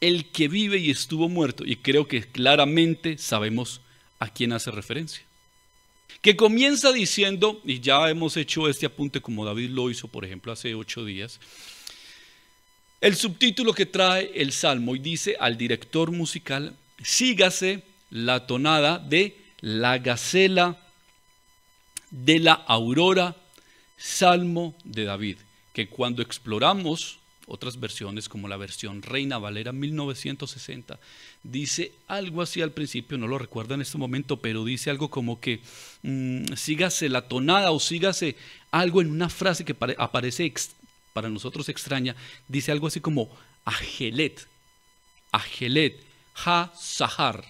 el que vive y estuvo muerto. Y creo que claramente sabemos a quién hace referencia. Que comienza diciendo, y ya hemos hecho este apunte como David lo hizo, por ejemplo, hace 8 días, el subtítulo que trae el Salmo y dice al director musical: sígase la tonada de la gacela de la aurora, Salmo de David, que cuando exploramos otras versiones como la versión Reina Valera 1960, dice algo así al principio, no lo recuerdo en este momento, pero dice algo como que sígase la tonada o sígase algo en una frase que aparece para nosotros extraña, dice algo así como Ajelet, Ha Sahar,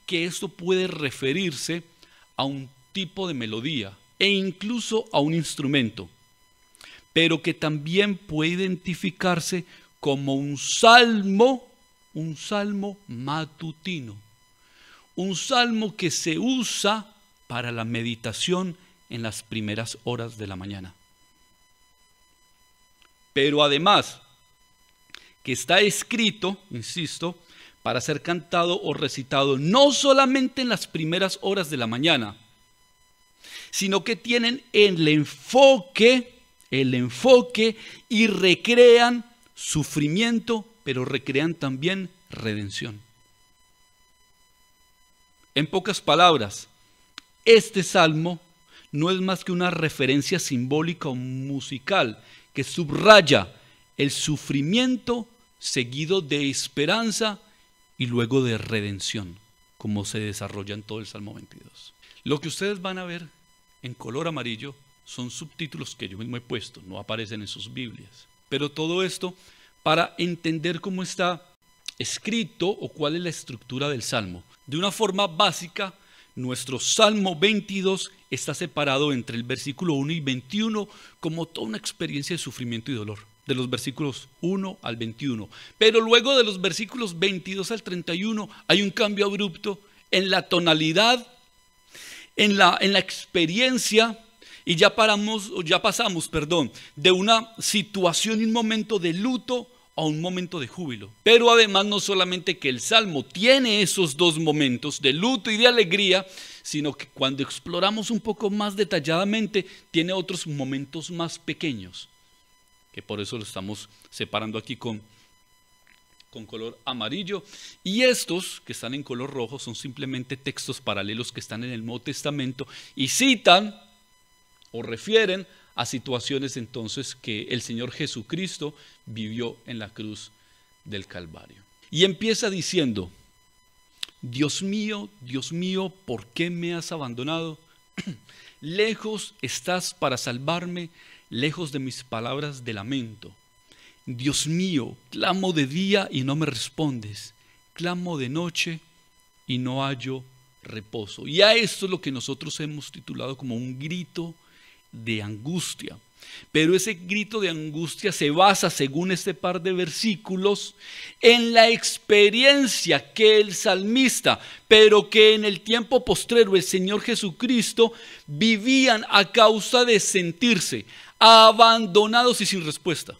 que esto puede referirse a un tipo de melodía e incluso a un instrumento, pero que también puede identificarse como un salmo matutino, un salmo que se usa para la meditación en las primeras horas de la mañana. Pero además, que está escrito, insisto, para ser cantado o recitado no solamente en las primeras horas de la mañana, sino que tienen el enfoque y recrean sufrimiento, pero recrean también redención. En pocas palabras, este salmo no es más que una referencia simbólica o musical que subraya el sufrimiento seguido de esperanza y luego de redención, como se desarrolla en todo el Salmo 22. Lo que ustedes van a ver en color amarillo son subtítulos que yo mismo he puesto, no aparecen en sus Biblias. Pero todo esto para entender cómo está escrito o cuál es la estructura del Salmo. De una forma básica, nuestro Salmo 22 está separado entre el versículo 1 y 21 como toda una experiencia de sufrimiento y dolor, de los versículos 1 al 21. Pero luego de los versículos 22 al 31 hay un cambio abrupto en la tonalidad, en la experiencia, y ya pasamos de una situación y un momento de luto a un momento de júbilo. Pero además no solamente que el Salmo tiene esos dos momentos de luto y de alegría, sino que cuando exploramos un poco más detalladamente, tiene otros momentos más pequeños, que por eso lo estamos separando aquí con color amarillo. Y estos que están en color rojo son simplemente textos paralelos que están en el Nuevo Testamento y citan o refieren a situaciones entonces que el Señor Jesucristo vivió en la cruz del Calvario. Y empieza diciendo: Dios mío, ¿por qué me has abandonado? Lejos estás para salvarme, lejos de mis palabras de lamento. Dios mío, clamo de día y no me respondes, clamo de noche y no hallo reposo. Y a esto es lo que nosotros hemos titulado como un grito de angustia. Pero ese grito de angustia se basa, según este par de versículos, en la experiencia que el salmista, pero que en el tiempo postrero el Señor Jesucristo vivían a causa de sentirse abandonados y sin respuesta.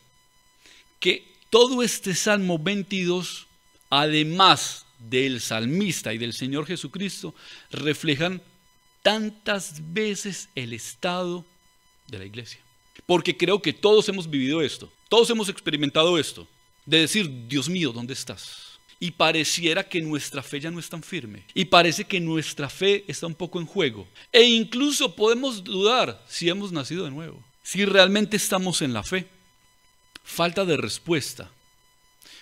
Que todo este Salmo 22, además del salmista y del Señor Jesucristo, reflejan tantas veces el estado de la iglesia. Porque creo que todos hemos vivido esto, todos hemos experimentado esto, de decir: Dios mío, ¿dónde estás? Y pareciera que nuestra fe ya no es tan firme, y parece que nuestra fe está un poco en juego, e incluso podemos dudar si hemos nacido de nuevo, si realmente estamos en la fe. Falta de respuesta,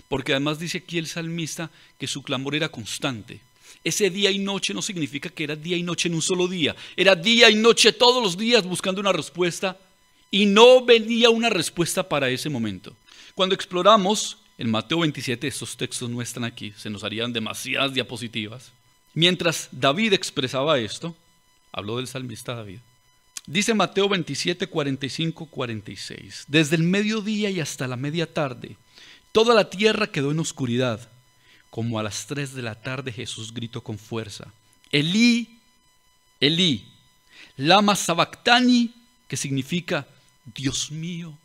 porque además dice aquí el salmista que su clamor era constante. Ese día y noche no significa que era día y noche en un solo día, era día y noche todos los días buscando una respuesta, y no venía una respuesta para ese momento. Cuando exploramos en Mateo 27, estos textos no están aquí, se nos harían demasiadas diapositivas. Mientras David expresaba esto, habló del salmista David, dice Mateo 27, 45, 46, desde el mediodía y hasta la media tarde, toda la tierra quedó en oscuridad. Como a las 3 de la tarde Jesús gritó con fuerza: Elí, Elí, lama sabactani, que significa: Dios mío,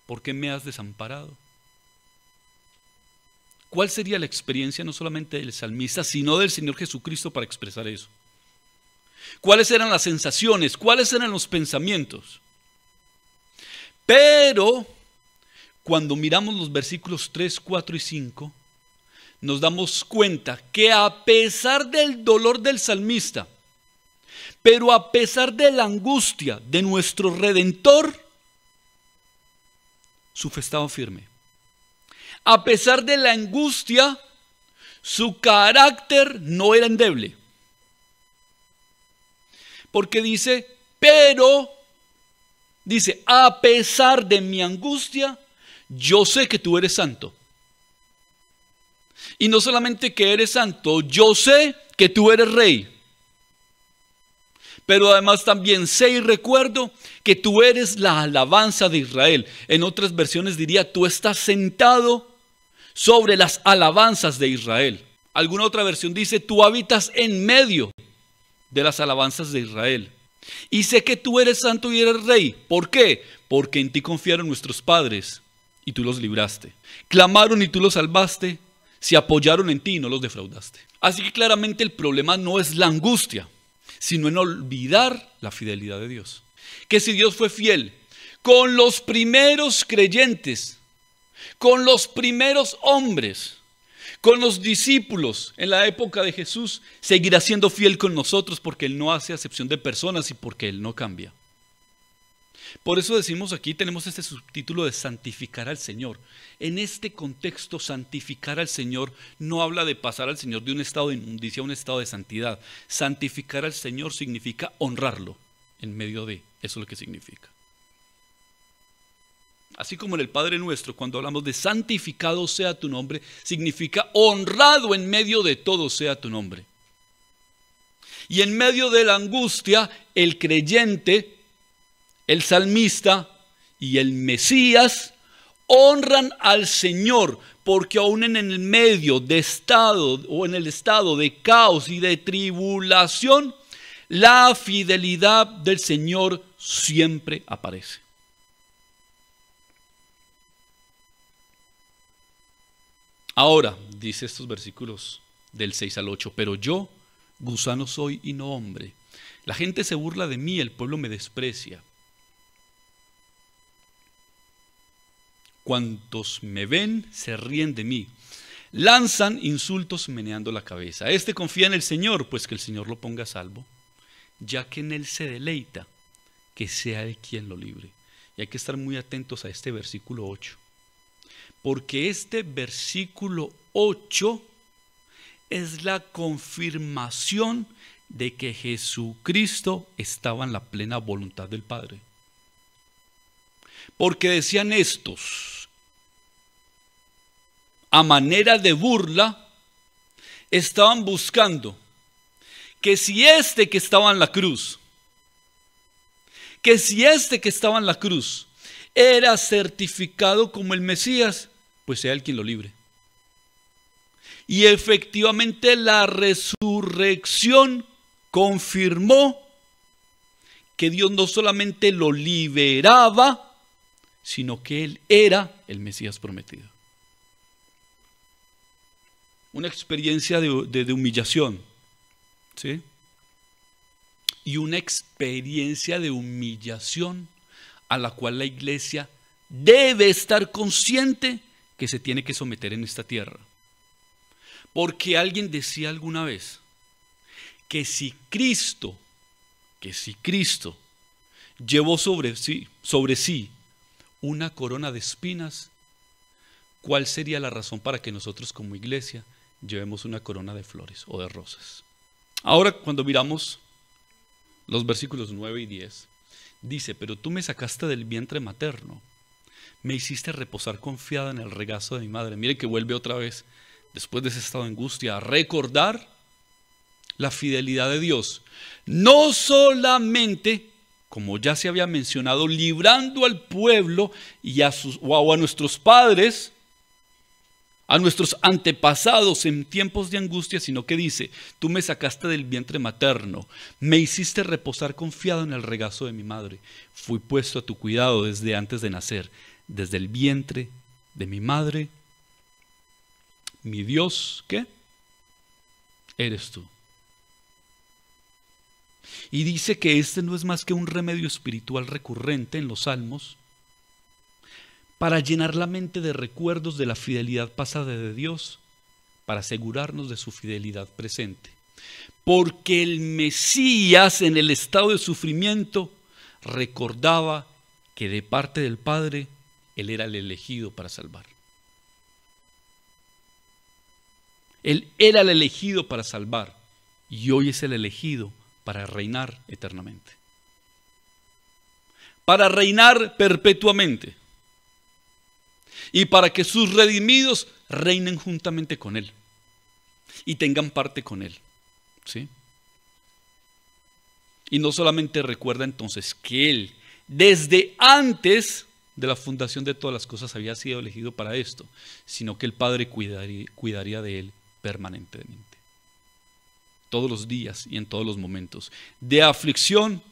¿por qué me has desamparado? ¿Cuál sería la experiencia no solamente del salmista, sino del Señor Jesucristo para expresar eso? ¿Cuáles eran las sensaciones? ¿Cuáles eran los pensamientos? Pero cuando miramos los versículos 3, 4 y 5, nos damos cuenta que a pesar del dolor del salmista, pero a pesar de la angustia de nuestro Redentor, su fe estaba firme. A pesar de la angustia, su carácter no era endeble. Porque dice, a pesar de mi angustia, yo sé que tú eres santo. Y no solamente que eres santo, yo sé que tú eres rey. Pero además también sé y recuerdo que tú eres la alabanza de Israel. En otras versiones diría, tú estás sentado sobre las alabanzas de Israel. Alguna otra versión dice, tú habitas en medio de las alabanzas de Israel. Y sé que tú eres santo y eres rey. ¿Por qué? Porque en ti confiaron nuestros padres y tú los libraste. Clamaron y tú los salvaste. Se apoyaron en ti y no los defraudaste. Así que claramente el problema no es la angustia, sino en olvidar la fidelidad de Dios. Que si Dios fue fiel con los primeros creyentes, con los primeros hombres, con los discípulos en la época de Jesús, seguirá siendo fiel con nosotros porque Él no hace acepción de personas y porque Él no cambia. Por eso decimos aquí, tenemos este subtítulo de santificar al Señor. En este contexto, santificar al Señor no habla de pasar al Señor de un estado de inmundicia a un estado de santidad. Santificar al Señor significa honrarlo en medio de, eso es lo que significa. Así como en el Padre Nuestro, cuando hablamos de santificado sea tu nombre, significa honrado en medio de todo sea tu nombre. Y en medio de la angustia, el creyente, el salmista y el Mesías honran al Señor, porque aún en el medio de estado o en el estado de caos y de tribulación, la fidelidad del Señor siempre aparece. Ahora, dice estos versículos del 6 al 8, pero yo, gusano soy y no hombre. La gente se burla de mí, el pueblo me desprecia. Cuantos me ven se ríen de mí. Lanzan insultos meneando la cabeza. Este confía en el Señor, pues que el Señor lo ponga a salvo. Ya que en Él se deleita, que sea Él quien lo libre. Y hay que estar muy atentos a este versículo 8. Porque este versículo 8 es la confirmación de que Jesucristo estaba en la plena voluntad del Padre. Porque decían estos, a manera de burla, estaban buscando que si este que estaba en la cruz, era certificado como el Mesías, pues sea Él quien lo libre. Y efectivamente la resurrección confirmó que Dios no solamente lo liberaba, sino que Él era el Mesías prometido. Una experiencia de humillación, ¿sí? Y una experiencia de humillación a la cual la iglesia debe estar consciente que se tiene que someter en esta tierra. Porque alguien decía alguna vez que si Cristo llevó sobre sí una corona de espinas, ¿cuál sería la razón para que nosotros como iglesia llevemos una corona de flores o de rosas? Ahora, cuando miramos los versículos 9 y 10, dice, pero tú me sacaste del vientre materno, me hiciste reposar confiada en el regazo de mi madre. Mire que vuelve otra vez, después de ese estado de angustia, a recordar la fidelidad de Dios. No solamente, como ya se había mencionado, librando al pueblo y a nuestros padres, a nuestros antepasados en tiempos de angustia, sino que dice, tú me sacaste del vientre materno, me hiciste reposar confiado en el regazo de mi madre, fui puesto a tu cuidado desde antes de nacer, desde el vientre de mi madre mi Dios, ¿qué? Eres tú. Y dice que este no es más que un remedio espiritual recurrente en los salmos para llenar la mente de recuerdos de la fidelidad pasada de Dios, para asegurarnos de su fidelidad presente. Porque el Mesías, en el estado de sufrimiento, recordaba que de parte del Padre Él era el elegido para salvar. Él era el elegido para salvar y hoy es el elegido para reinar eternamente. Para reinar perpetuamente. Y para que sus redimidos reinen juntamente con Él y tengan parte con Él. ¿Sí? Y no solamente recuerda entonces que Él, desde antes de la fundación de todas las cosas, había sido elegido para esto, sino que el Padre cuidaría de Él permanentemente. Todos los días y en todos los momentos, de aflicción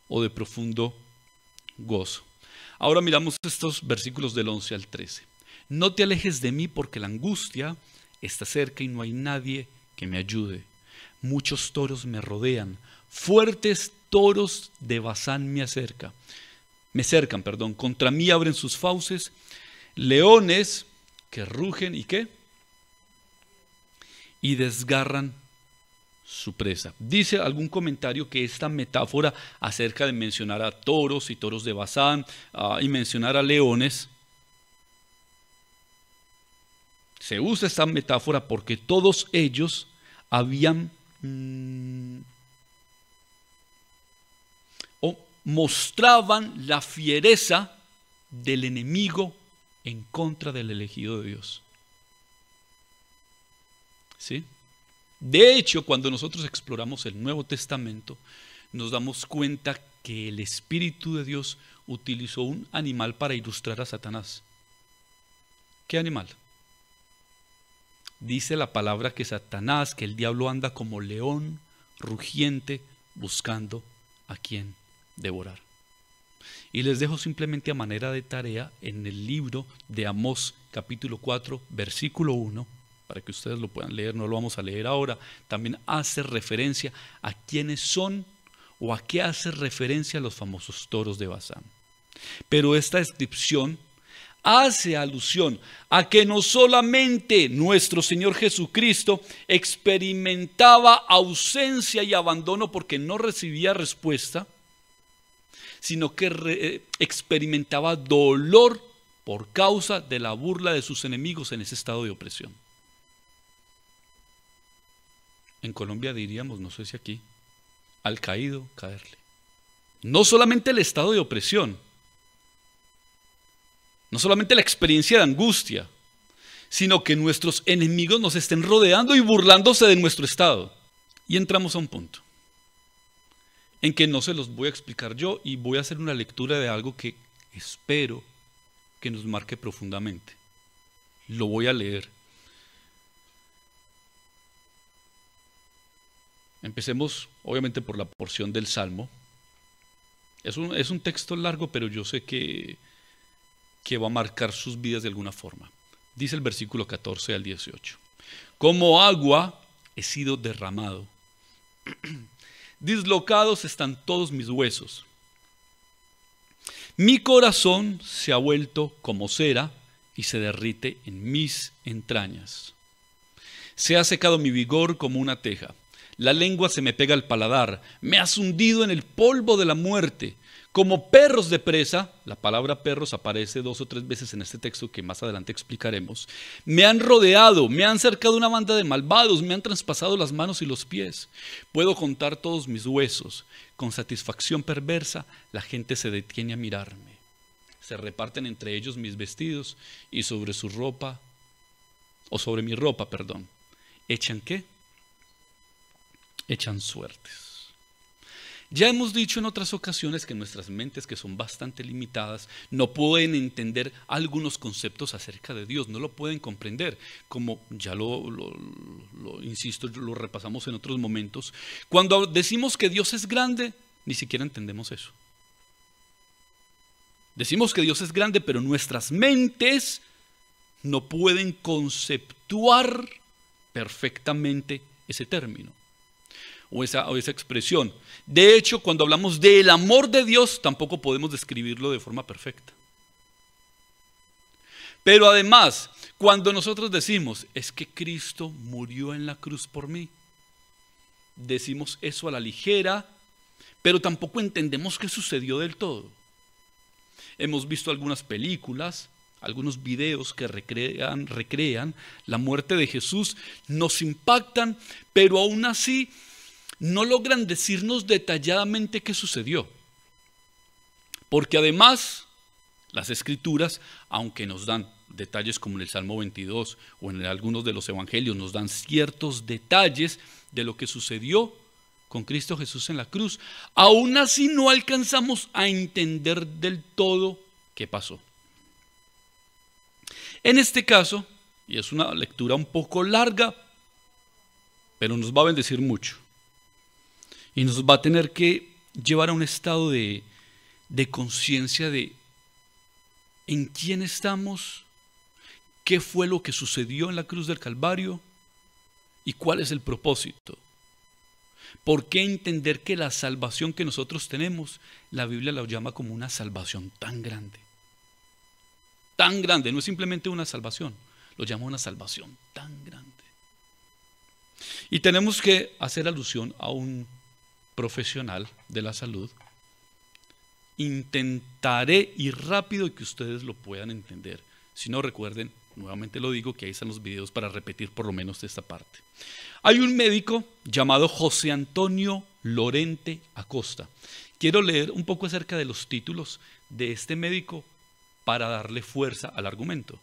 o de profundo gozo. Ahora miramos estos versículos del 11 al 13. No te alejes de mí porque la angustia está cerca y no hay nadie que me ayude. Muchos toros me rodean, fuertes toros de Basán me cercan, contra mí abren sus fauces, leones que rugen y ¿qué? Y desgarran su presa. Dice algún comentario que esta metáfora acerca de mencionar a toros y toros de Basán y mencionar a leones, se usa esta metáfora porque todos ellos habían o mostraban la fiereza del enemigo en contra del elegido de Dios. ¿Sí? De hecho, cuando nosotros exploramos el Nuevo Testamento, nos damos cuenta que el Espíritu de Dios utilizó un animal para ilustrar a Satanás. ¿Qué animal? Dice la palabra que Satanás, que el diablo anda como león rugiente buscando a quien devorar. Y les dejo simplemente a manera de tarea en el libro de Amós capítulo 4 versículo 1, para que ustedes lo puedan leer, no lo vamos a leer ahora. También hace referencia a quiénes son o a qué hace referencia los famosos toros de Basán. Pero esta descripción hace alusión a que no solamente nuestro Señor Jesucristo experimentaba ausencia y abandono porque no recibía respuesta, sino que experimentaba dolor por causa de la burla de sus enemigos en ese estado de opresión. En Colombia diríamos, no sé si aquí, al caído caerle. No solamente el estado de opresión, no solamente la experiencia de angustia, sino que nuestros enemigos nos estén rodeando y burlándose de nuestro estado. Y entramos a un punto en que no se los voy a explicar yo y voy a hacer una lectura de algo que espero que nos marque profundamente. Lo voy a leer. Empecemos obviamente por la porción del Salmo. Es un texto largo, pero yo sé que va a marcar sus vidas de alguna forma. Dice el versículo 14 al 18. Como agua he sido derramado. Dislocados están todos mis huesos. Mi corazón se ha vuelto como cera y se derrite en mis entrañas. Se ha secado mi vigor como una teja. La lengua se me pega al paladar. Me has hundido en el polvo de la muerte. Como perros de presa, la palabra perros aparece 2 o 3 veces en este texto que más adelante explicaremos. Me han rodeado, me han cercado una banda de malvados, me han traspasado las manos y los pies. Puedo contar todos mis huesos. Con satisfacción perversa, la gente se detiene a mirarme. Se reparten entre ellos mis vestidos y sobre mi ropa, ¿echan qué? Echan suertes. Ya hemos dicho en otras ocasiones que nuestras mentes, que son bastante limitadas, no pueden entender algunos conceptos acerca de Dios, no lo pueden comprender, como ya insisto, lo repasamos en otros momentos. Cuando decimos que Dios es grande, ni siquiera entendemos eso. Decimos que Dios es grande, pero nuestras mentes no pueden conceptuar perfectamente ese término o esa expresión. De hecho, cuando hablamos del amor de Dios, tampoco podemos describirlo de forma perfecta. Pero además, cuando nosotros decimos, es que Cristo murió en la cruz por mí, decimos eso a la ligera, pero tampoco entendemos qué sucedió del todo. Hemos visto algunas películas, algunos videos que recrean la muerte de Jesús, nos impactan, pero aún así no logran decirnos detalladamente qué sucedió. Porque además, las Escrituras, aunque nos dan detalles como en el Salmo 22 o en algunos de los evangelios, nos dan ciertos detalles de lo que sucedió con Cristo Jesús en la cruz, aún así no alcanzamos a entender del todo qué pasó. En este caso, y es una lectura un poco larga, pero nos va a bendecir mucho y nos va a tener que llevar a un estado de conciencia de en quién estamos, qué fue lo que sucedió en la cruz del Calvario y cuál es el propósito. ¿Por qué entender que la salvación que nosotros tenemos, la Biblia la llama como una salvación tan grande? Tan grande, no es simplemente una salvación, lo llama una salvación tan grande. Y tenemos que hacer alusión a un profesional de la salud. Intentaré ir rápido y que ustedes lo puedan entender. Si no, recuerden, nuevamente lo digo, que ahí están los videos para repetir por lo menos esta parte. Hay un médico llamado José Antonio Lorente Acosta. Quiero leer un poco acerca de los títulos de este médico para darle fuerza al argumento.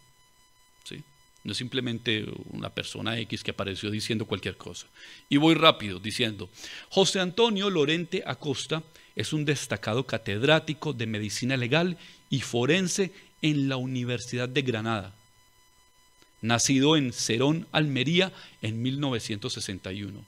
¿Sí? No es simplemente una persona X que apareció diciendo cualquier cosa. Y voy rápido diciendo, José Antonio Lorente Acosta es un destacado catedrático de medicina legal y forense en la Universidad de Granada. Nacido en Serón, Almería, en 1961.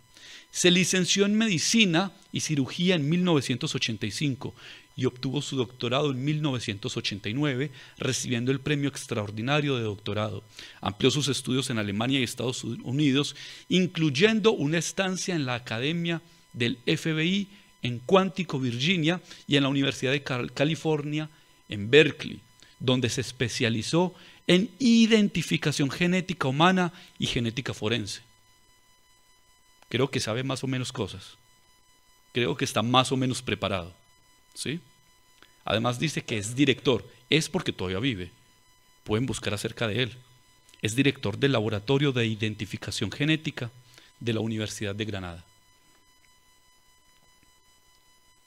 Se licenció en medicina y cirugía en 1985 y obtuvo su doctorado en 1989, recibiendo el premio extraordinario de doctorado. Amplió sus estudios en Alemania y Estados Unidos, incluyendo una estancia en la Academia del FBI en Quantico, Virginia, y en la Universidad de California en Berkeley, donde se especializó en identificación genética humana y genética forense. Creo que sabe más o menos cosas. Creo que está más o menos preparado. ¿Sí? Además dice que es director. Es porque todavía vive. Pueden buscar acerca de él. Es director del Laboratorio de Identificación Genética de la Universidad de Granada.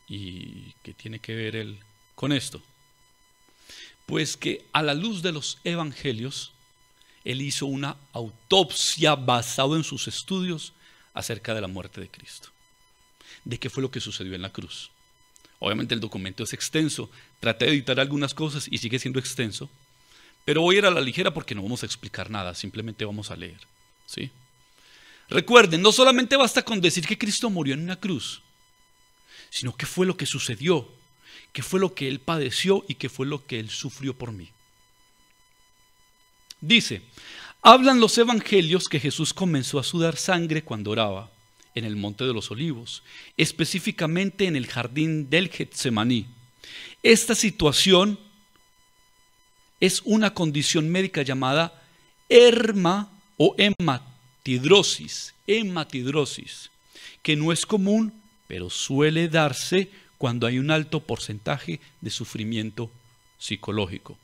¿Y qué tiene que ver él con esto? Pues que a la luz de los evangelios, él hizo una autopsia basada en sus estudios acerca de la muerte de Cristo, de qué fue lo que sucedió en la cruz. Obviamente el documento es extenso, traté de editar algunas cosas y sigue siendo extenso, pero voy a ir a la ligera porque no vamos a explicar nada, simplemente vamos a leer. ¿Sí? Recuerden, no solamente basta con decir que Cristo murió en una cruz, sino qué fue lo que sucedió, qué fue lo que Él padeció y qué fue lo que Él sufrió por mí. Dice, hablan los evangelios que Jesús comenzó a sudar sangre cuando oraba en el Monte de los Olivos, específicamente en el jardín del Getsemaní. Esta situación es una condición médica llamada hematidrosis, que no es común, pero suele darse cuando hay un alto porcentaje de sufrimiento psicológico.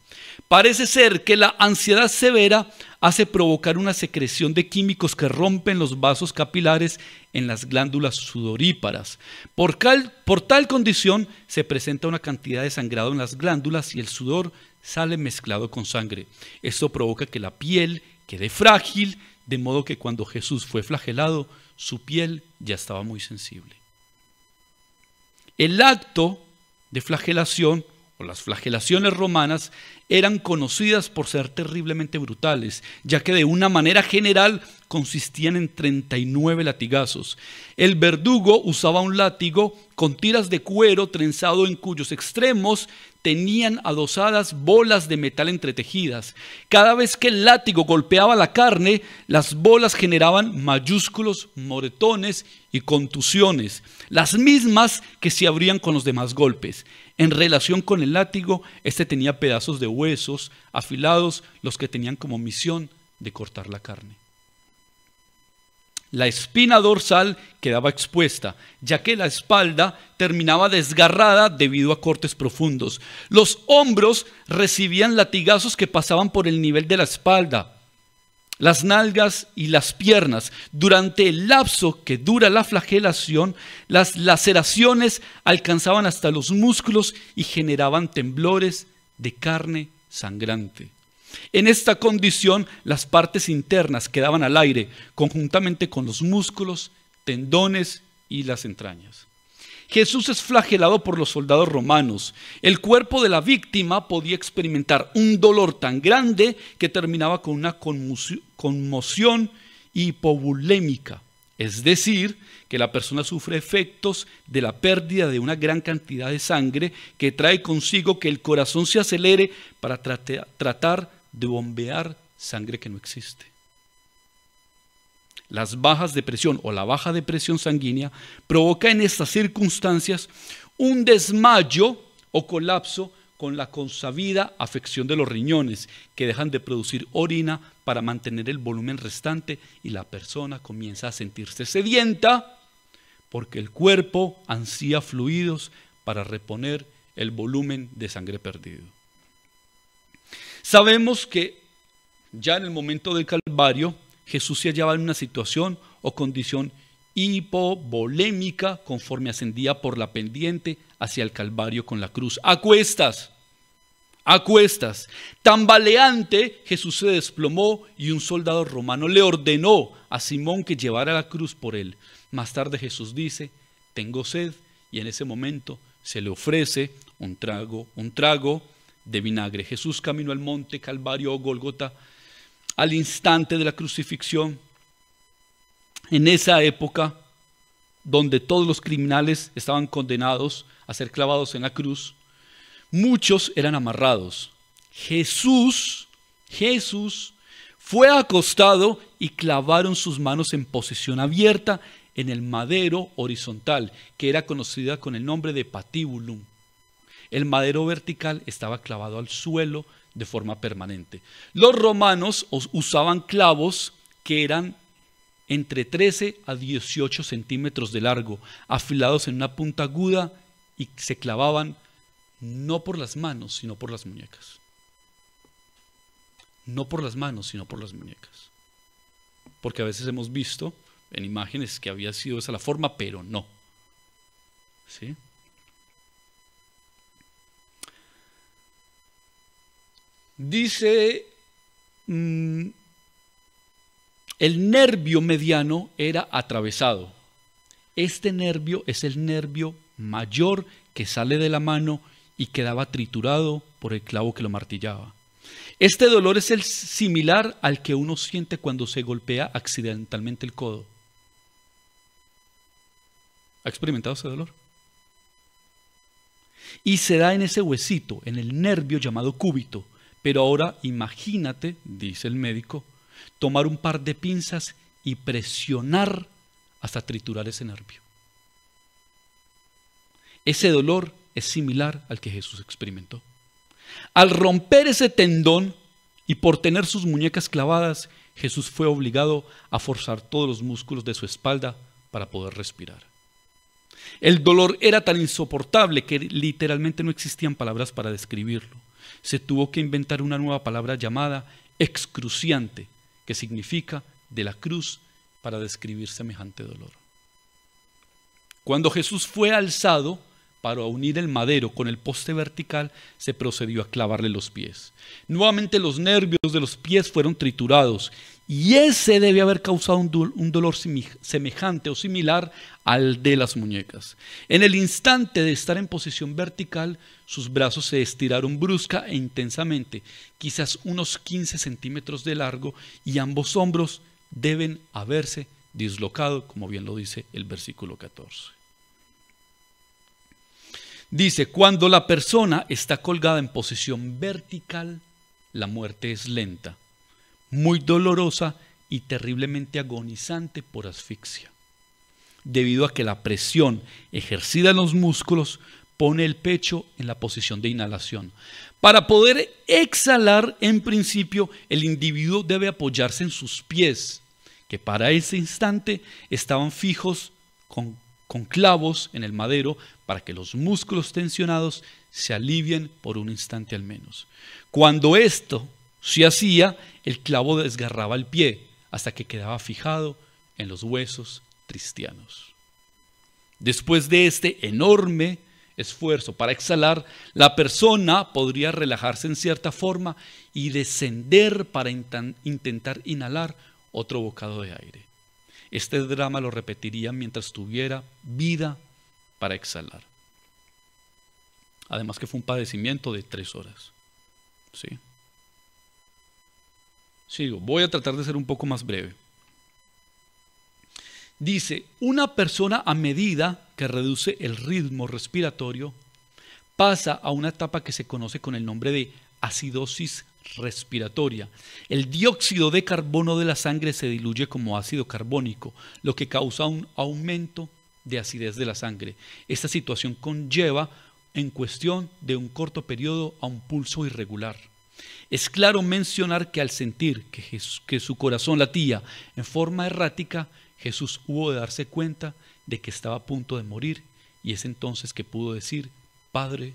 Parece ser que la ansiedad severa hace provocar una secreción de químicos que rompen los vasos capilares en las glándulas sudoríparas. Por tal condición se presenta una cantidad de sangrado en las glándulas y el sudor sale mezclado con sangre. Esto provoca que la piel quede frágil, de modo que cuando Jesús fue flagelado, su piel ya estaba muy sensible. El acto de flagelación o las flagelaciones romanas eran conocidas por ser terriblemente brutales, ya que de una manera general consistían en 39 latigazos. El verdugo usaba un látigo con tiras de cuero trenzado en cuyos extremos tenían adosadas bolas de metal entretejidas. Cada vez que el látigo golpeaba la carne, las bolas generaban mayúsculos moretones y contusiones, las mismas que se abrían con los demás golpes. En relación con el látigo, este tenía pedazos de huesos afilados, los que tenían como misión de cortar la carne. La espina dorsal quedaba expuesta, ya que la espalda terminaba desgarrada debido a cortes profundos. Los hombros recibían latigazos que pasaban por el nivel de la espalda, las nalgas y las piernas. Durante el lapso que dura la flagelación, las laceraciones alcanzaban hasta los músculos y generaban temblores de carne sangrante. En esta condición, las partes internas quedaban al aire, conjuntamente con los músculos, tendones y las entrañas. Jesús es flagelado por los soldados romanos. El cuerpo de la víctima podía experimentar un dolor tan grande que terminaba con una conmoción hipovolémica. Es decir, que la persona sufre efectos de la pérdida de una gran cantidad de sangre que trae consigo que el corazón se acelere para tratar de bombear sangre que no existe. Las bajas de presión o la baja de presión sanguínea provoca en estas circunstancias un desmayo o colapso con la consabida afección de los riñones, que dejan de producir orina para mantener el volumen restante y la persona comienza a sentirse sedienta porque el cuerpo ansía fluidos para reponer el volumen de sangre perdido. Sabemos que ya en el momento del Calvario, Jesús se hallaba en una situación o condición hipovolémica conforme ascendía por la pendiente hacia el Calvario con la cruz. A cuestas. Tambaleante, Jesús se desplomó y un soldado romano le ordenó a Simón que llevara la cruz por él. Más tarde Jesús dice: tengo sed, y en ese momento se le ofrece un trago de vinagre. Jesús caminó al monte Calvario o Gólgota al instante de la crucifixión. En esa época, donde todos los criminales estaban condenados a ser clavados en la cruz, muchos eran amarrados. Jesús fue acostado y clavaron sus manos en posición abierta en el madero horizontal, que era conocida con el nombre de patíbulum. El madero vertical estaba clavado al suelo de forma permanente. Los romanos usaban clavos que eran entre 13 a 18 centímetros de largo, afilados en una punta aguda, y se clavaban no por las manos, sino por las muñecas. No por las manos, sino por las muñecas. Porque a veces hemos visto en imágenes que había sido esa la forma, pero no. ¿Sí? Dice, el nervio mediano era atravesado. Este nervio es el nervio mayor que sale de la mano y quedaba triturado por el clavo que lo martillaba. Este dolor es el similar al que uno siente cuando se golpea accidentalmente el codo. ¿Ha experimentado ese dolor? Y se da en ese huesito, en el nervio llamado cúbito. Pero ahora imagínate, dice el médico, tomar un par de pinzas y presionar hasta triturar ese nervio. Ese dolor es similar al que Jesús experimentó. Al romper ese tendón y por tener sus muñecas clavadas, Jesús fue obligado a forzar todos los músculos de su espalda para poder respirar. El dolor era tan insoportable que literalmente no existían palabras para describirlo. Se tuvo que inventar una nueva palabra llamada excruciante, que significa de la cruz, para describir semejante dolor. Cuando Jesús fue alzado para unir el madero con el poste vertical, se procedió a clavarle los pies. Nuevamente los nervios de los pies fueron triturados y ese debe haber causado un dolor semejante o similar al de las muñecas. En el instante de estar en posición vertical, sus brazos se estiraron brusca e intensamente, quizás unos 15 centímetros de largo, y ambos hombros deben haberse dislocado, como bien lo dice el versículo 14. Dice, cuando la persona está colgada en posición vertical, la muerte es lenta, muy dolorosa y terriblemente agonizante por asfixia, debido a que la presión ejercida en los músculos pone el pecho en la posición de inhalación. Para poder exhalar, en principio, el individuo debe apoyarse en sus pies, que para ese instante estaban fijos con clavos en el madero para que los músculos tensionados se alivien por un instante al menos. Cuando esto se hacía, el clavo desgarraba el pie hasta que quedaba fijado en los huesos tristianos. Después de este enorme esfuerzo para exhalar, la persona podría relajarse en cierta forma y descender para intentar inhalar otro bocado de aire. Este drama lo repetiría mientras tuviera vida para exhalar. Además que fue un padecimiento de 3 horas. ¿Sí? Sigo, voy a tratar de ser un poco más breve. Dice, una persona a medida que reduce el ritmo respiratorio pasa a una etapa que se conoce con el nombre de acidosis respiratoria. El dióxido de carbono de la sangre se diluye como ácido carbónico, lo que causa un aumento de acidez de la sangre. Esta situación conlleva en cuestión de un corto periodo a un pulso irregular. Es claro mencionar que al sentir que su corazón latía en forma errática, Jesús hubo de darse cuenta de que estaba a punto de morir, y es entonces que pudo decir, Padre,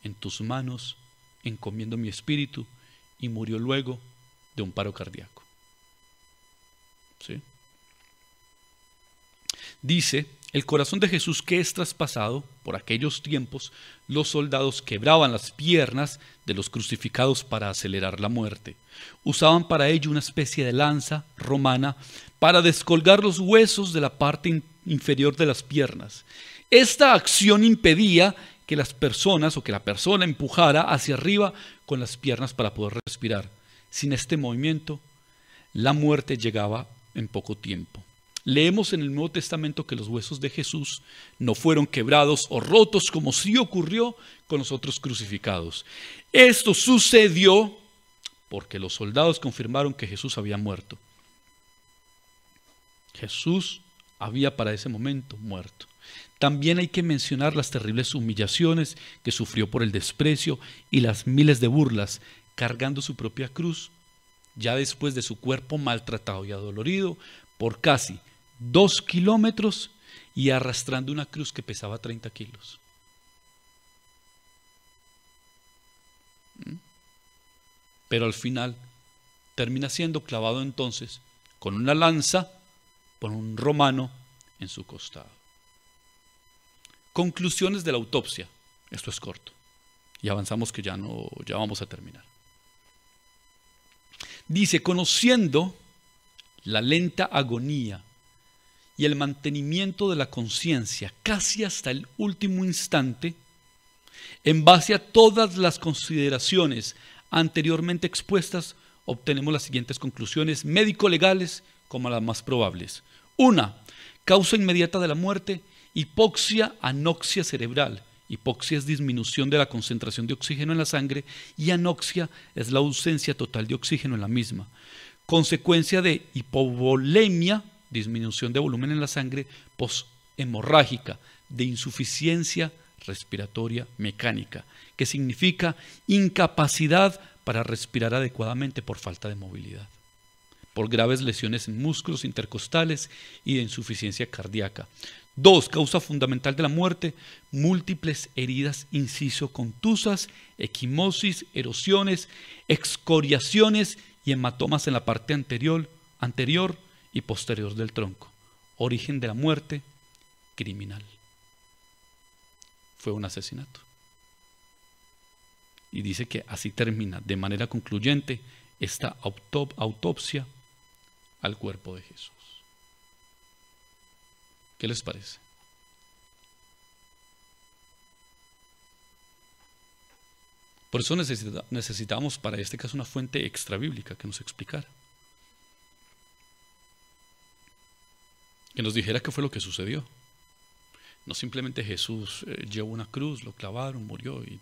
en tus manos encomiendo mi espíritu, y murió luego de un paro cardíaco. ¿Sí? Dice, el corazón de Jesús que es traspasado, por aquellos tiempos, los soldados quebraban las piernas de los crucificados para acelerar la muerte. Usaban para ello una especie de lanza romana para descolgar los huesos de la parte inferior de las piernas. Esta acción impedía que las personas o que la persona empujara hacia arriba con las piernas para poder respirar. Sin este movimiento, la muerte llegaba en poco tiempo. Leemos en el Nuevo Testamento que los huesos de Jesús no fueron quebrados o rotos como sí ocurrió con los otros crucificados. Esto sucedió porque los soldados confirmaron que Jesús había muerto. Jesús había para ese momento muerto. También hay que mencionar las terribles humillaciones que sufrió por el desprecio y las miles de burlas, cargando su propia cruz, ya después de su cuerpo maltratado y adolorido, por casi 2 kilómetros y arrastrando una cruz que pesaba 30 kilos. Pero al final termina siendo clavado entonces con una lanza por un romano en su costado. Conclusiones de la autopsia. Esto es corto y avanzamos que ya vamos a terminar. Dice, conociendo la lenta agonía y el mantenimiento de la conciencia casi hasta el último instante, en base a todas las consideraciones anteriormente expuestas, obtenemos las siguientes conclusiones médico-legales como las más probables. 1. Causa inmediata de la muerte, hipoxia, anoxia cerebral. Hipoxia es disminución de la concentración de oxígeno en la sangre y anoxia es la ausencia total de oxígeno en la misma. Consecuencia de hipovolemia, disminución de volumen en la sangre poshemorrágica, de insuficiencia respiratoria mecánica, que significa incapacidad para respirar adecuadamente por falta de movilidad, por graves lesiones en músculos intercostales y de insuficiencia cardíaca. 2. Causa fundamental de la muerte, múltiples heridas inciso-contusas, equimosis, erosiones, excoriaciones y hematomas en la parte anterior y posterior del tronco. Origen de la muerte, criminal. Fue un asesinato. Y dice que así termina de manera concluyente esta autopsia al cuerpo de Jesús. ¿Qué les parece? Por eso necesitamos para este caso una fuente extrabíblica que nos explicara, que nos dijera qué fue lo que sucedió. No simplemente Jesús llevó una cruz, lo clavaron, murió y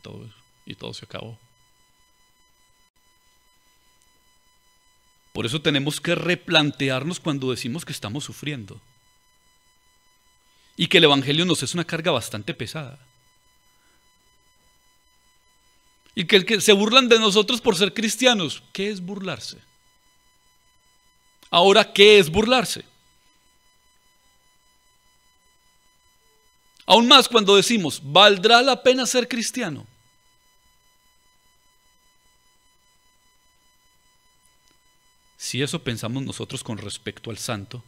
todo se acabó. Por eso tenemos que replantearnos cuando decimos que estamos sufriendo y que el Evangelio nos es una carga bastante pesada. Y que el que se burlan de nosotros por ser cristianos, ¿qué es burlarse? Ahora, ¿qué es burlarse? Aún más cuando decimos, ¿valdrá la pena ser cristiano? Si eso pensamos nosotros con respecto al santo,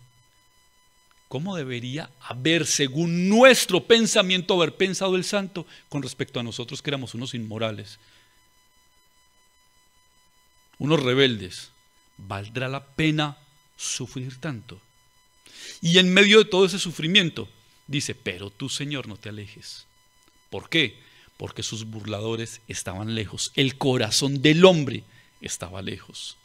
¿cómo debería haber, según nuestro pensamiento, haber pensado el santo con respecto a nosotros que éramos unos inmorales, unos rebeldes? ¿Valdrá la pena sufrir tanto? Y en medio de todo ese sufrimiento, dice, pero tú, Señor, no te alejes. ¿Por qué? Porque sus burladores estaban lejos. El corazón del hombre estaba lejos.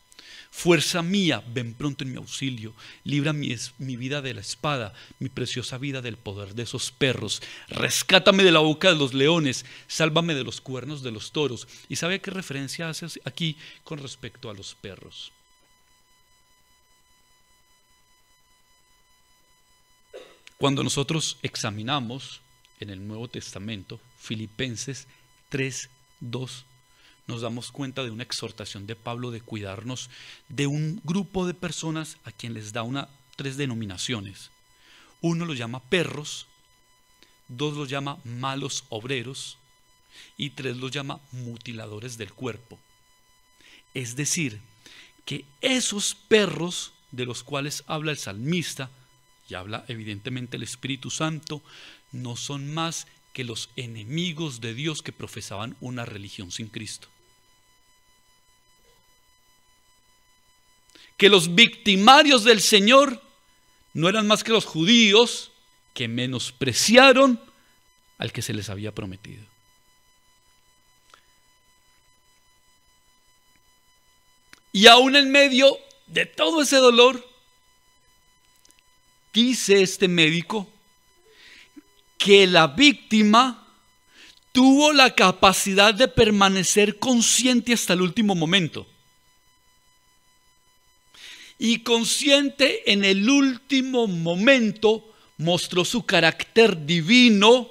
Fuerza mía, ven pronto en mi auxilio, libra mi vida de la espada, mi preciosa vida del poder de esos perros, rescátame de la boca de los leones, sálvame de los cuernos de los toros. ¿Y sabe qué referencia hace aquí con respecto a los perros? Cuando nosotros examinamos en el Nuevo Testamento, Filipenses 3:2, nos damos cuenta de una exhortación de Pablo de cuidarnos de un grupo de personas a quien les da tres denominaciones. Uno los llama perros, dos los llama malos obreros y tres los llama mutiladores del cuerpo. Es decir, que esos perros de los cuales habla el salmista, y habla evidentemente el Espíritu Santo, no son más que los enemigos de Dios que profesaban una religión sin Cristo. Que los victimarios del Señor no eran más que los judíos que menospreciaron al que se les había prometido. Y aún en medio de todo ese dolor, dice este médico que la víctima tuvo la capacidad de permanecer consciente hasta el último momento. Y consciente en el último momento mostró su carácter divino,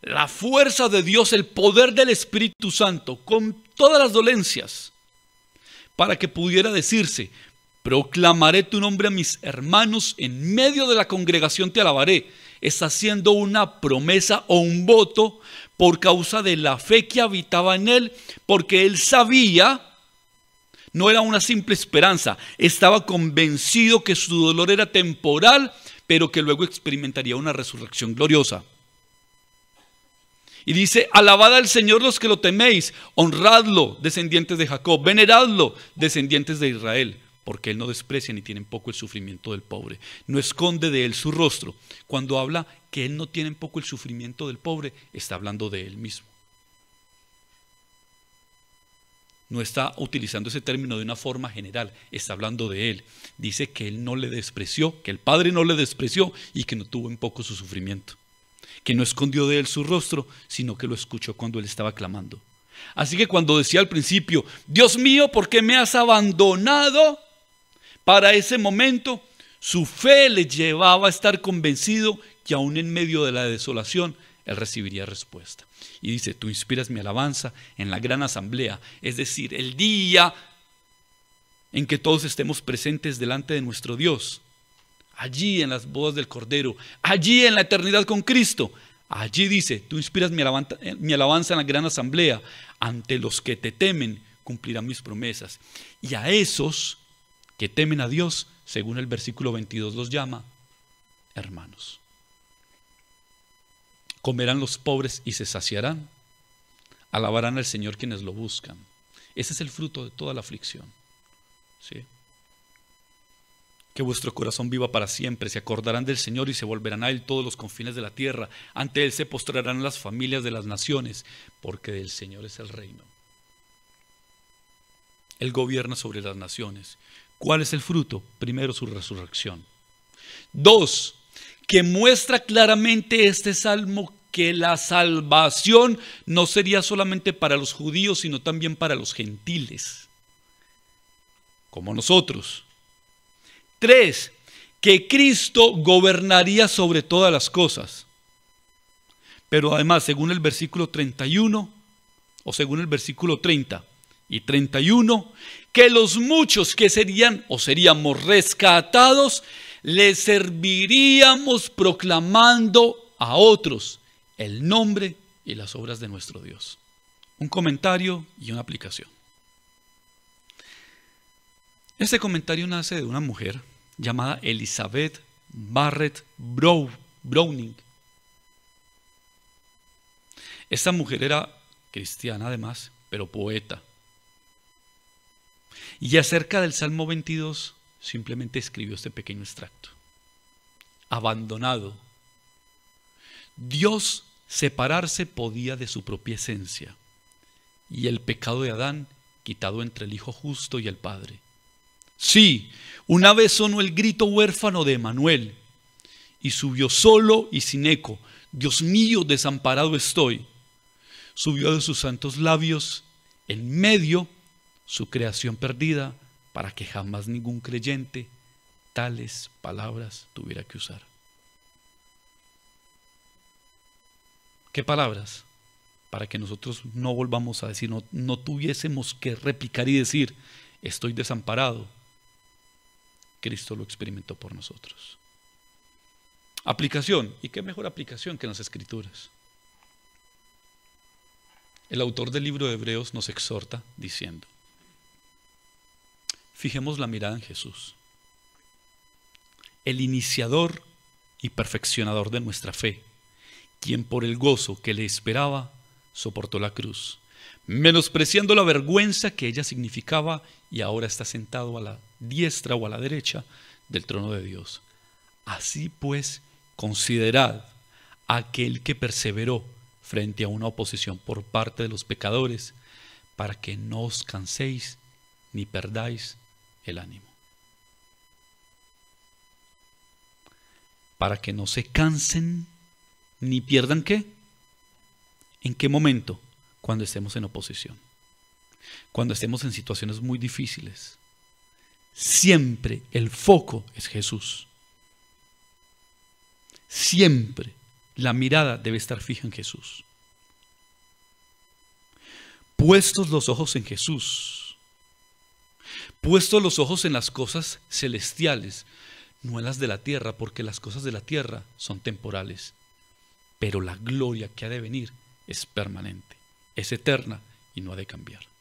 la fuerza de Dios, el poder del Espíritu Santo, con todas las dolencias, para que pudiera decirse: proclamaré tu nombre a mis hermanos, en medio de la congregación te alabaré. Está haciendo una promesa o un voto por causa de la fe que habitaba en él, porque él sabía, no era una simple esperanza, estaba convencido que su dolor era temporal, pero que luego experimentaría una resurrección gloriosa. Y dice: alabad al Señor los que lo teméis, honradlo, descendientes de Jacob, veneradlo, descendientes de Israel, porque él no desprecia ni tiene en poco el sufrimiento del pobre, no esconde de él su rostro. Cuando habla que él no tiene en poco el sufrimiento del pobre, está hablando de él mismo. No está utilizando ese término de una forma general, está hablando de él. Dice que él no le despreció, que el Padre no le despreció y que no tuvo en poco su sufrimiento. Que no escondió de él su rostro, sino que lo escuchó cuando él estaba clamando. Así que cuando decía al principio: Dios mío, ¿por qué me has abandonado? Para ese momento, su fe le llevaba a estar convencido que aún en medio de la desolación, él recibiría respuesta. Y dice: tú inspiras mi alabanza en la gran asamblea, es decir, el día en que todos estemos presentes delante de nuestro Dios. Allí en las bodas del Cordero, allí en la eternidad con Cristo. Allí dice: tú inspiras mi alabanza en la gran asamblea. Ante los que te temen cumplirán mis promesas. Y a esos que temen a Dios, según el versículo 22 los llama hermanos. Comerán los pobres y se saciarán. Alabarán al Señor quienes lo buscan. Ese es el fruto de toda la aflicción. ¿Sí? Que vuestro corazón viva para siempre. Se acordarán del Señor y se volverán a Él todos los confines de la tierra. Ante Él se postrarán las familias de las naciones, porque del Señor es el reino. Él gobierna sobre las naciones. ¿Cuál es el fruto? Primero, su resurrección. 2, que muestra claramente este salmo que la salvación no sería solamente para los judíos, sino también para los gentiles, como nosotros. 3, que Cristo gobernaría sobre todas las cosas. Pero además, según el versículo 31, o según el versículo 30 y 31, que los muchos que serían o seríamos rescatados, le serviríamos proclamando a otros el nombre y las obras de nuestro Dios. Un comentario y una aplicación. Este comentario nace de una mujer llamada Elizabeth Barrett Browning. Esta mujer era cristiana además, pero poeta. Y acerca del Salmo 22 simplemente escribió este pequeño extracto. Abandonado. Dios separarse podía de su propia esencia, y el pecado de Adán quitado entre el Hijo justo y el Padre. Sí, una vez sonó el grito huérfano de Emanuel, y subió solo y sin eco. Dios mío, desamparado estoy. Subió de sus santos labios, en medio, su creación perdida, para que jamás ningún creyente tales palabras tuviera que usar. ¿Qué palabras? Para que nosotros no volvamos a decir, no tuviésemos que replicar y decir, estoy desamparado. Cristo lo experimentó por nosotros. Aplicación. ¿Y qué mejor aplicación que en las Escrituras? El autor del libro de Hebreos nos exhorta diciendo: fijemos la mirada en Jesús, el iniciador y perfeccionador de nuestra fe, quien por el gozo que le esperaba soportó la cruz, menospreciando la vergüenza que ella significaba, y ahora está sentado a la diestra o a la derecha del trono de Dios. Así pues, considerad a aquel que perseveró frente a una oposición por parte de los pecadores, para que no os canséis ni perdáis el ánimo. Para que no se cansen ni pierdan ¿qué? ¿En qué momento? Cuando estemos en oposición, cuando estemos en situaciones muy difíciles. Siempre el foco es Jesús. Siempre la mirada debe estar fija en Jesús. Puestos los ojos en Jesús, puestos los ojos en las cosas celestiales, no en las de la tierra, porque las cosas de la tierra son temporales, pero la gloria que ha de venir es permanente, es eterna y no ha de cambiar.